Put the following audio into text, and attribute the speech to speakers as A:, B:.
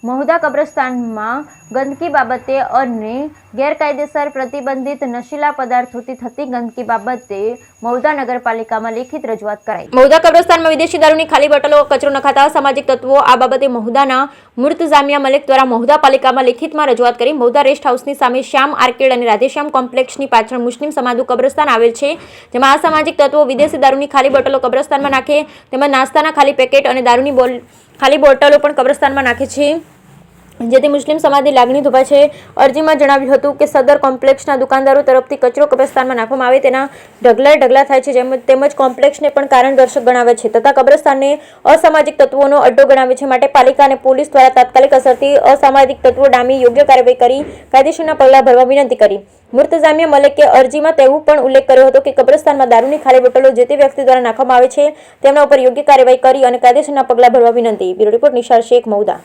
A: મહુધા કબ્રસ્તાનમાં ગંદકી બાબતે અને ગેરકાયદેસર પ્રતિબંધિત નશીલા પદાર્થોથી થતી ગંદકી બાબતે મહુધા નગરપાલિકામાં લેખિત રજૂઆત કરાઈ। મહુધા કબ્રસ્તાનમાં વિદેશી દારૂની ખાલી બોટલો કચરો નખાતા સામાજિક તત્વો આ બાબતે મહુધાના મુર્તઝામિયા મલિક દ્વારા મહુધા પાલિકામાં લેખિતમાં રજૂઆત કરી। મહુધા રેસ્ટ હાઉસની સામે શ્યામ આર્કેડ અને રાધેશ્યામ કોમ્પ્લેક્સની પાછળ મુસ્લિમ સમાજનું કબ્રસ્તાન આવેલ છે, જેમાં આ સામાજિક તત્વો વિદેશી દારૂની ખાલી બોટલો કબ્રસ્તાનમાં નાખે તેમજ નાસ્તાના ખાલી પેકેટ અને દારૂની ખાલી બોટલો પણ કબ્રસ્તાનમાં નાખે છે, જેથી મુસ્લિમ સમાજની લાગણી દુભાય છે। અરજીમાં જણાવ્યું હતું કે સદર કોમ્પ્લેક્સના દુકાનદારો તરફથી કચરો કબ્રસ્તાનમાં નાખવામાં આવે તેના ઢગલા થાય છે, તેમજ કોમ્પ્લેક્સને પણ કારણદર્શક ગણાવે છે તથા કબ્રસ્તાનને અસામાજિક તત્વોનો અડ્ડો ગણાવે છે। માટે પાલિકા અને પોલીસ દ્વારા તાત્કાલિક અસરથી અસામાજિક તત્વો ડામી યોગ્ય કાર્યવાહી કરી કાયદેસરના પગલાં ભરવા વિનંતી કરી। મુર્તઝામિયા મલિકે અરજીમાં તેવું પણ ઉલ્લેખ કર્યો હતો કે કબ્રસ્તાનમાં દારૂની ખાલી બોટલો જે તે વ્યક્તિ દ્વારા નાખવામાં આવે છે તેમના ઉપર યોગ્ય કાર્યવાહી કરી અને કાયદેસરના પગલાં ભરવા વિનંતી। Bureau report Nishar Shaikh, Mahudha.